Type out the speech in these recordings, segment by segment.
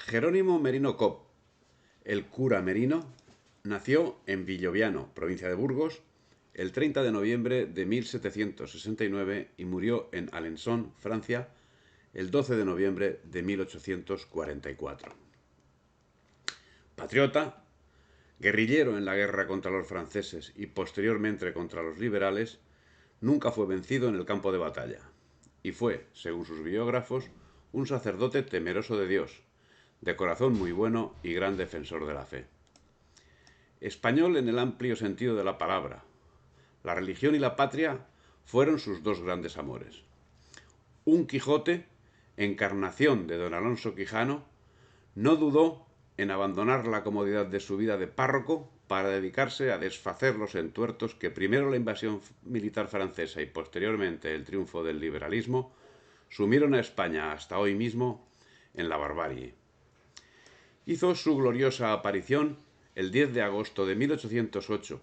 Jerónimo Merino Copp, el cura Merino, nació en Villoviano, provincia de Burgos, el 30 de noviembre de 1769 y murió en Alençon, Francia, el 12 de noviembre de 1844. Patriota, guerrillero en la guerra contra los franceses y posteriormente contra los liberales, nunca fue vencido en el campo de batalla y fue, según sus biógrafos, un sacerdote temeroso de Dios, de corazón muy bueno y gran defensor de la fe. Español en el amplio sentido de la palabra, la religión y la patria fueron sus dos grandes amores. Un Quijote, encarnación de don Alonso Quijano, no dudó en abandonar la comodidad de su vida de párroco para dedicarse a desfacer los entuertos que primero la invasión militar francesa y posteriormente el triunfo del liberalismo sumieron a España hasta hoy mismo en la barbarie. Hizo su gloriosa aparición el 10 de agosto de 1808,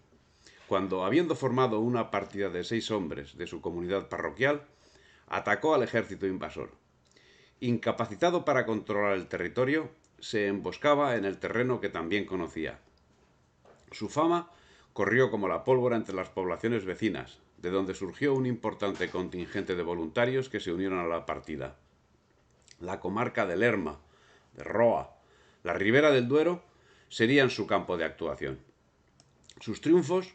cuando, habiendo formado una partida de 6 hombres de su comunidad parroquial, atacó al ejército invasor. Incapacitado para controlar el territorio, se emboscaba en el terreno que también conocía. Su fama corrió como la pólvora entre las poblaciones vecinas, de donde surgió un importante contingente de voluntarios que se unieron a la partida. La comarca de Lerma, de Roa, la Ribera del Duero serían su campo de actuación. Sus triunfos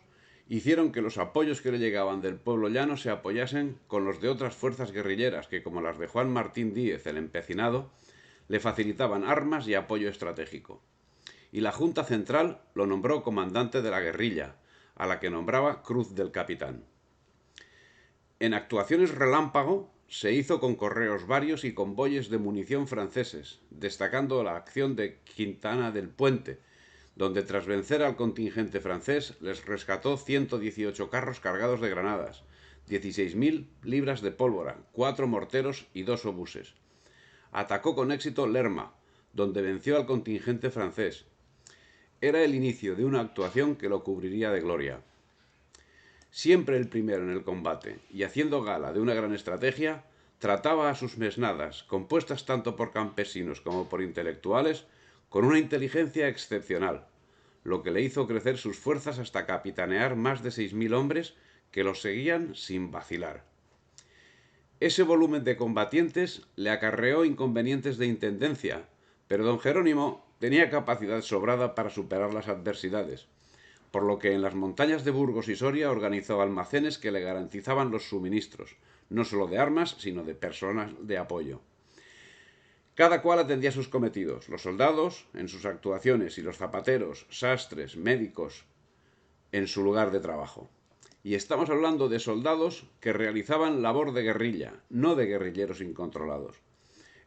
hicieron que los apoyos que le llegaban del pueblo llano se apoyasen con los de otras fuerzas guerrilleras que, como las de Juan Martín Díez, el empecinado, le facilitaban armas y apoyo estratégico. Y la Junta Central lo nombró comandante de la guerrilla, a la que nombraba Cruz del Capitán. En actuaciones relámpago se hizo con correos varios y convoyes de munición franceses, destacando la acción de Quintana del Puente, donde tras vencer al contingente francés les rescató 118 carros cargados de granadas, 16.000 libras de pólvora, 4 morteros y 2 obuses. Atacó con éxito Lerma, donde venció al contingente francés. Era el inicio de una actuación que lo cubriría de gloria. Siempre el primero en el combate, y haciendo gala de una gran estrategia, trataba a sus mesnadas, compuestas tanto por campesinos como por intelectuales, con una inteligencia excepcional, lo que le hizo crecer sus fuerzas hasta capitanear más de 6.000 hombres que los seguían sin vacilar. Ese volumen de combatientes le acarreó inconvenientes de intendencia, pero don Jerónimo tenía capacidad sobrada para superar las adversidades, por lo que en las montañas de Burgos y Soria organizó almacenes que le garantizaban los suministros, no solo de armas, sino de personas de apoyo. Cada cual atendía sus cometidos, los soldados en sus actuaciones y los zapateros, sastres, médicos en su lugar de trabajo. Y estamos hablando de soldados que realizaban labor de guerrilla, no de guerrilleros incontrolados.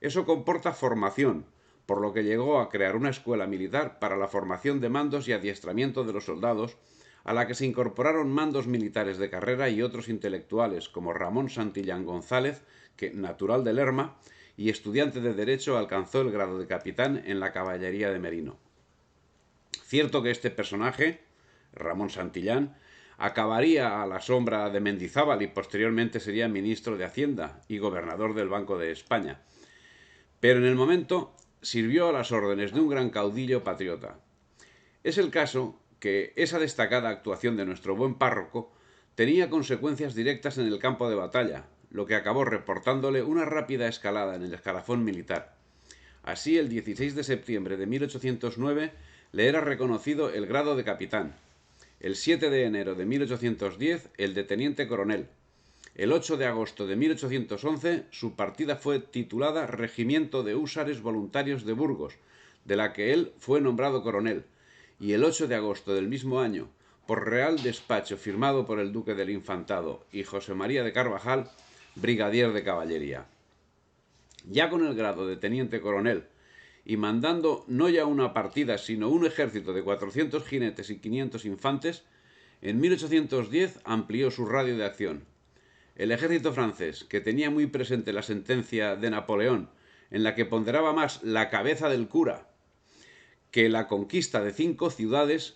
Eso comporta formación, por lo que llegó a crear una escuela militar para la formación de mandos y adiestramiento de los soldados, a la que se incorporaron mandos militares de carrera y otros intelectuales, como Ramón Santillán González, que, natural de Lerma, y estudiante de Derecho, alcanzó el grado de capitán en la caballería de Merino. Cierto que este personaje, Ramón Santillán, acabaría a la sombra de Mendizábal y posteriormente sería ministro de Hacienda y gobernador del Banco de España. Pero en el momento sirvió a las órdenes de un gran caudillo patriota. Es el caso que esa destacada actuación de nuestro buen párroco tenía consecuencias directas en el campo de batalla, lo que acabó reportándole una rápida escalada en el escalafón militar. Así, el 16 de septiembre de 1809 le era reconocido el grado de capitán, el 7 de enero de 1810 el de teniente coronel. El 8 de agosto de 1811 su partida fue titulada Regimiento de Húsares Voluntarios de Burgos, de la que él fue nombrado coronel, y el 8 de agosto del mismo año, por real despacho firmado por el duque del Infantado y José María de Carvajal, brigadier de caballería. Ya con el grado de teniente coronel y mandando no ya una partida, sino un ejército de 400 jinetes y 500 infantes, en 1810 amplió su radio de acción. El ejército francés, que tenía muy presente la sentencia de Napoleón, en la que ponderaba más la cabeza del cura que la conquista de 5 ciudades,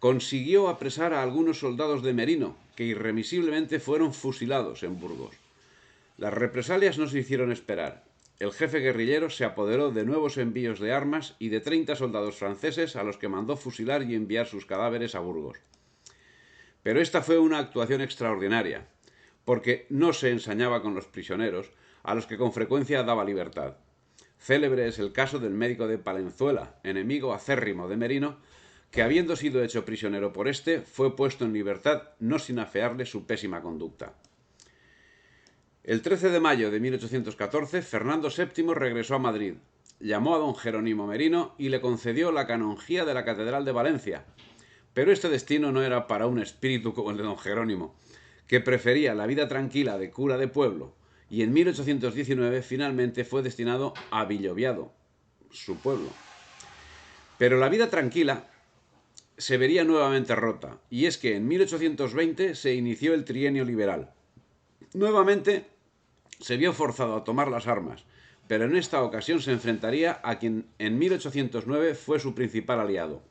consiguió apresar a algunos soldados de Merino, que irremisiblemente fueron fusilados en Burgos. Las represalias no se hicieron esperar. el jefe guerrillero se apoderó de nuevos envíos de armas y de 30 soldados franceses a los que mandó fusilar y enviar sus cadáveres a Burgos. Pero esta fue una actuación extraordinaria, porque no se ensañaba con los prisioneros, a los que con frecuencia daba libertad. Célebre es el caso del médico de Palenzuela, enemigo acérrimo de Merino, que habiendo sido hecho prisionero por este, fue puesto en libertad, no sin afearle su pésima conducta. El 13 de mayo de 1814, Fernando VII regresó a Madrid, llamó a don Jerónimo Merino y le concedió la canonjía de la Catedral de Valencia. Pero este destino no era para un espíritu como el de don Jerónimo, que prefería la vida tranquila de cura de pueblo, y en 1819 finalmente fue destinado a Villoviado, su pueblo. Pero la vida tranquila se vería nuevamente rota, y es que en 1820 se inició el trienio liberal. Nuevamente se vio forzado a tomar las armas, pero en esta ocasión se enfrentaría a quien en 1809 fue su principal aliado,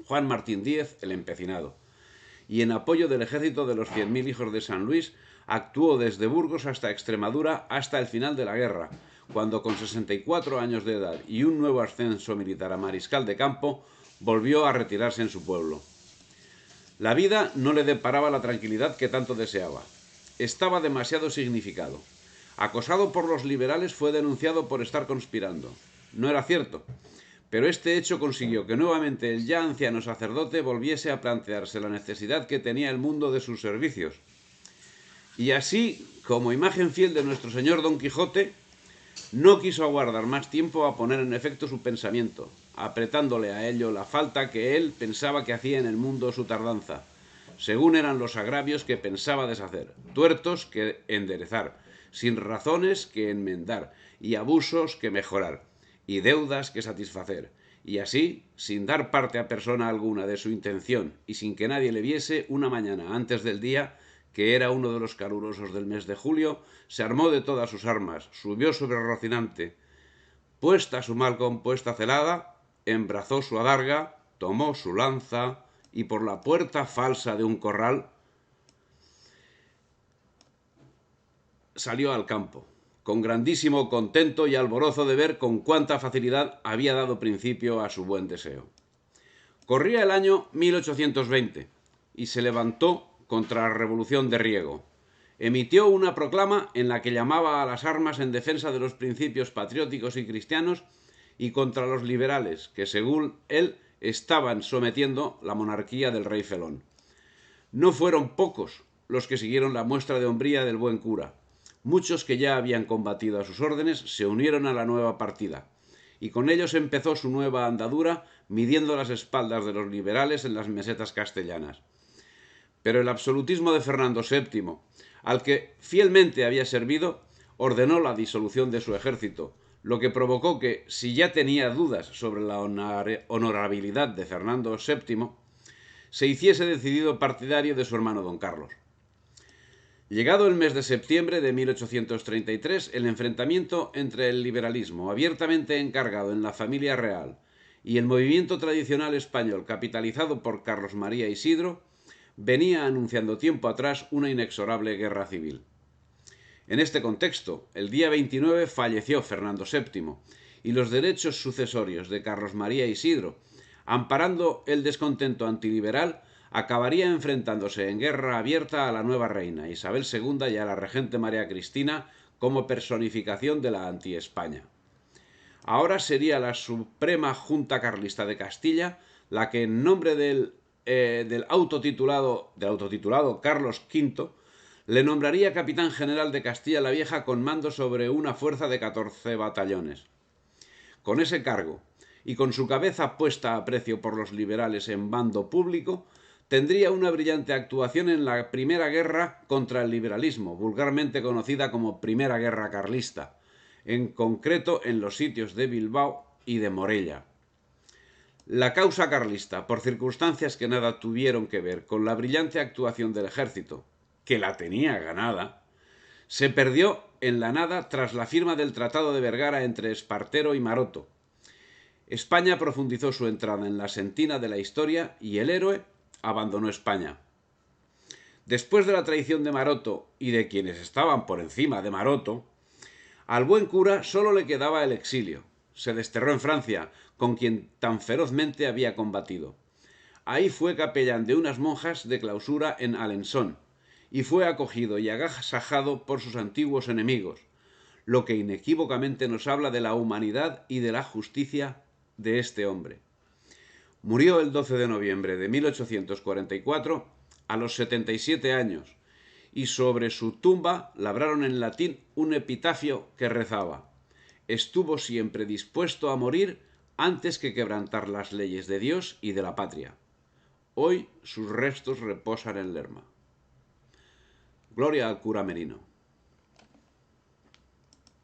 Juan Martín Díez, el empecinado, y en apoyo del ejército de los 100.000 hijos de San Luis, actuó desde Burgos hasta Extremadura hasta el final de la guerra, cuando con 64 años de edad y un nuevo ascenso militar a mariscal de campo, volvió a retirarse en su pueblo. La vida no le deparaba la tranquilidad que tanto deseaba. Estaba demasiado significado. Acosado por los liberales, fue denunciado por estar conspirando. No era cierto, pero este hecho consiguió que nuevamente el ya anciano sacerdote volviese a plantearse la necesidad que tenía el mundo de sus servicios. Y así, como imagen fiel de nuestro señor Don Quijote, no quiso aguardar más tiempo a poner en efecto su pensamiento, apretándole a ello la falta que él pensaba que hacía en el mundo su tardanza, según eran los agravios que pensaba deshacer, tuertos que enderezar, sin razones que enmendar, y abusos que mejorar, y deudas que satisfacer, y así, sin dar parte a persona alguna de su intención, y sin que nadie le viese, una mañana antes del día, que era uno de los calurosos del mes de julio, se armó de todas sus armas, subió sobre Rocinante, puesta su mal compuesta celada, embrazó su adarga, tomó su lanza, y por la puerta falsa de un corral salió al campo, con grandísimo contento y alborozo de ver con cuánta facilidad había dado principio a su buen deseo. Corría el año 1820 y se levantó contra la revolución de Riego. Emitió una proclama en la que llamaba a las armas en defensa de los principios patrióticos y cristianos y contra los liberales, que según él estaban sometiendo la monarquía del rey Felón. No fueron pocos los que siguieron la muestra de hombría del buen cura. Muchos que ya habían combatido a sus órdenes se unieron a la nueva partida, y con ellos empezó su nueva andadura, midiendo las espaldas de los liberales en las mesetas castellanas. Pero el absolutismo de Fernando VII, al que fielmente había servido, ordenó la disolución de su ejército, lo que provocó que, si ya tenía dudas sobre la honorabilidad de Fernando VII, se hiciese decidido partidario de su hermano don Carlos. Llegado el mes de septiembre de 1833, el enfrentamiento entre el liberalismo, abiertamente encargado en la familia real, y el movimiento tradicional español, capitalizado por Carlos María Isidro, venía anunciando tiempo atrás una inexorable guerra civil. En este contexto, el día 29 falleció Fernando VII, y los derechos sucesorios de Carlos María Isidro, amparando el descontento antiliberal, acabaría enfrentándose en guerra abierta a la nueva reina, Isabel II, y a la regente María Cristina, como personificación de la anti-España. Ahora sería la Suprema Junta Carlista de Castilla la que, en nombre del autotitulado Carlos V, le nombraría capitán general de Castilla la Vieja con mando sobre una fuerza de 14 batallones. Con ese cargo, y con su cabeza puesta a precio por los liberales en bando público, tendría una brillante actuación en la Primera Guerra contra el liberalismo, vulgarmente conocida como Primera Guerra Carlista, en concreto en los sitios de Bilbao y de Morella. La causa carlista, por circunstancias que nada tuvieron que ver con la brillante actuación del ejército, que la tenía ganada, se perdió en la nada tras la firma del Tratado de Vergara entre Espartero y Maroto. España profundizó su entrada en la sentina de la historia y el héroe abandonó España. Después de la traición de Maroto y de quienes estaban por encima de Maroto, Al buen cura solo le quedaba el exilio. Se desterró en Francia, con quien tan ferozmente había combatido. Ahí fue capellán de unas monjas de clausura en Alençon, y fue acogido y agasajado por sus antiguos enemigos, lo que inequívocamente nos habla de la humanidad y de la justicia de este hombre. Murió el 12 de noviembre de 1844 a los 77 años, y sobre su tumba labraron en latín un epitafio que rezaba: estuvo siempre dispuesto a morir antes que quebrantar las leyes de Dios y de la patria. Hoy sus restos reposan en Lerma. Gloria al cura Merino.